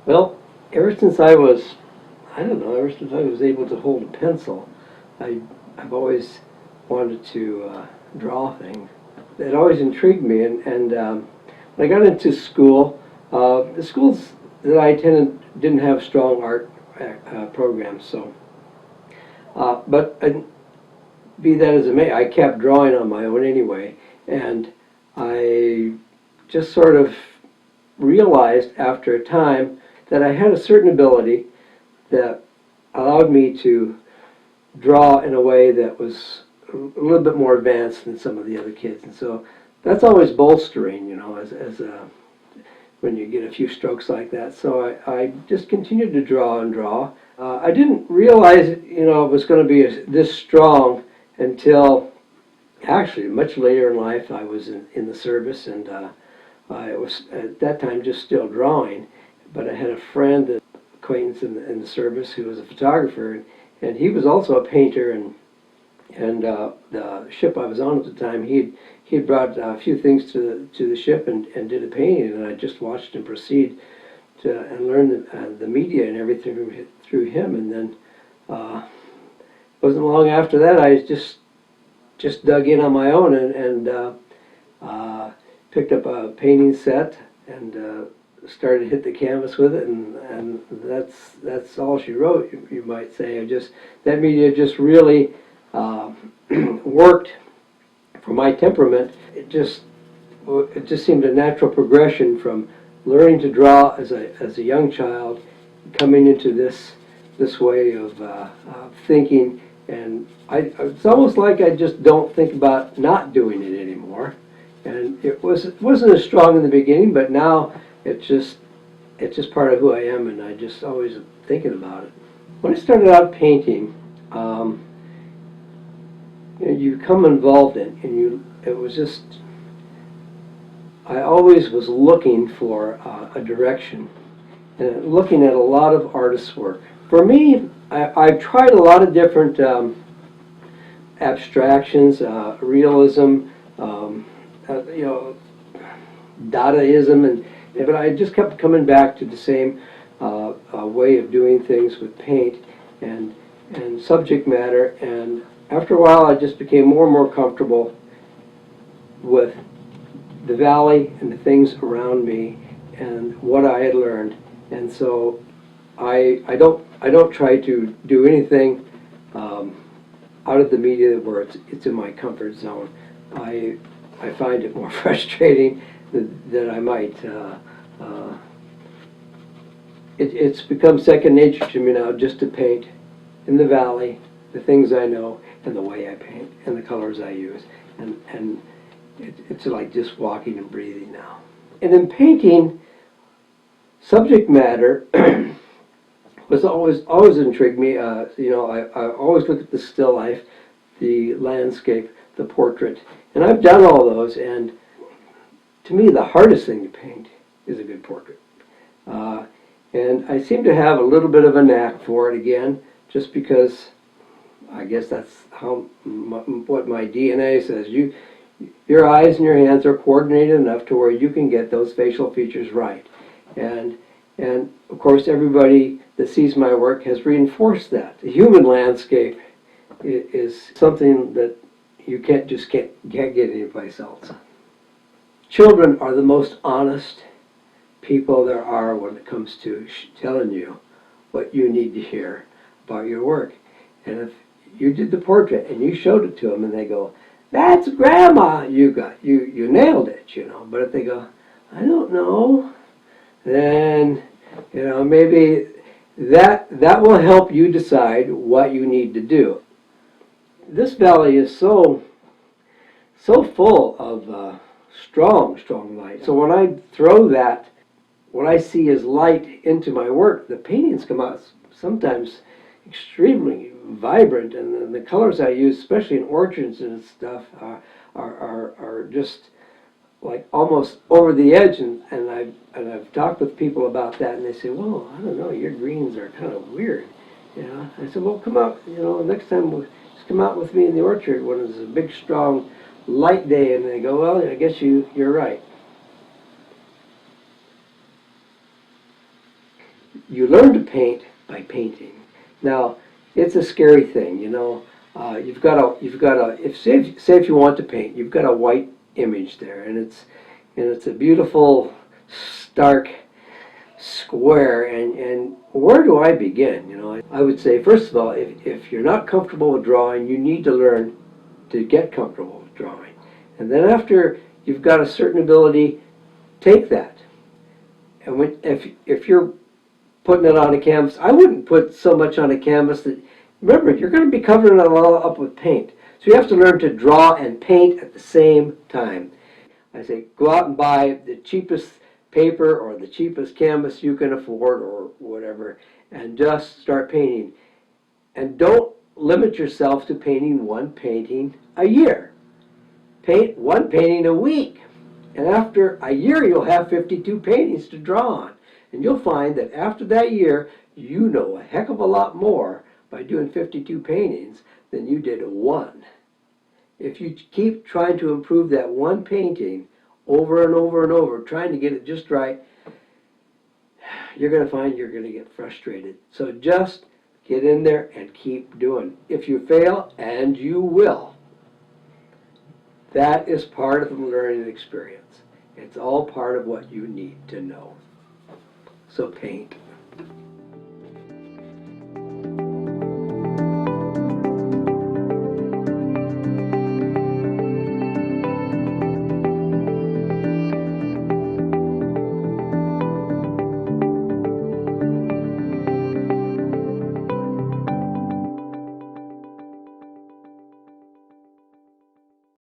Well, ever since I was, I don't know, ever since I was able to hold a pencil, I, I've always wanted to draw things. It always intrigued me, and when I got into school, the schools that I attended didn't have strong art programs, so, but be that as it may, I kept drawing on my own anyway, and I just sort of realized after a time that I had a certain ability that allowed me to draw in a way that was a little bit more advanced than some of the other kids. And so that's always bolstering, you know, as when you get a few strokes like that. So I just continued to draw and draw. I didn't realize, you know, it was going to be this strong until actually much later in life. I was in the service, and I was at that time just still drawing, but I had a friend, an acquaintance in the service, who was a photographer, and he was also a painter, and the ship I was on at the time, he had brought a few things to the ship and did a painting, and I just watched him proceed to and learn the media and everything through him, and then wasn't long after that I just dug in on my own and picked up a painting set and started to hit the canvas with it, and that's all she wrote, you might say. That media just really worked for my temperament. It just seemed a natural progression from learning to draw as a young child, coming into this way of thinking, and it's almost like I just don't think about not doing it anymore. And it wasn't as strong in the beginning, but now it's just part of who I am, and I just always thinking about it. When I started out painting, you know, you become involved it was just, I always was looking for a direction, and looking at a lot of artists' work. For me, I've tried a lot of different abstractions, realism, you know, Dadaism, but I just kept coming back to the same way of doing things with paint and subject matter. And after a while, I just became more and more comfortable with the valley and the things around me and what I had learned. And so I don't try to do anything out of the media where it's in my comfort zone. I find it more frustrating than I might. It's become second nature to me now just to paint in the valley, the things I know, and the way I paint, and the colors I use. And it's like just walking and breathing now. And in painting, subject matter was always intrigued me. You know, I always look at the still life, the landscape, the portrait, and I've done all those. And to me, the hardest thing to paint is a good portrait. And I seem to have a little bit of a knack for it again, just because I guess that's what my DNA says. Your eyes and your hands are coordinated enough to where you can get those facial features right. And of course, everybody that sees my work has reinforced that. The human landscape is something that you can't get anyplace else. Children are the most honest people there are when it comes to telling you what you need to hear about your work. And if you did the portrait and you showed it to them and they go, "That's Grandma," you nailed it, you know. But if they go, "I don't know," then, you know, maybe that will help you decide what you need to do. This valley is so full of strong light. So when I throw that, what I see as light into my work, the paintings come out sometimes extremely vibrant, and the colors I use, especially in orchards and stuff, are just like almost over the edge. And I've talked with people about that, and they say, "Well, I don't know, your greens are kind of weird." You know, I said, "Well, come out, you know, next time just come out with me in the orchard when it's a big, strong, light day." And they go, "Well, I guess you're right." you learn to paint by painting. Now, it's a scary thing, you know. You've got a, if say if you want to paint, you've got a white image there, and it's a beautiful, stark square, and where do I begin? You know, I would say, first of all, if you're not comfortable with drawing, you need to learn to get comfortable with drawing. And then after you've got a certain ability, take that. And if you're putting it on a canvas, I wouldn't put so much on a canvas that, remember, you're going to be covering it all up with paint. So you have to learn to draw and paint at the same time. I say, go out and buy the cheapest paper or the cheapest canvas you can afford or whatever, and just start painting. And don't limit yourself to painting one painting a year. Paint one painting a week. And after a year, you'll have 52 paintings to draw on. And you'll find that after that year, you know a heck of a lot more by doing 52 paintings than you did one. If you keep trying to improve that one painting over and over and over, trying to get it just right, you're going to find you're going to get frustrated. So just get in there and keep doing. If you fail, and you will, that is part of the learning experience. It's all part of what you need to know. So paint.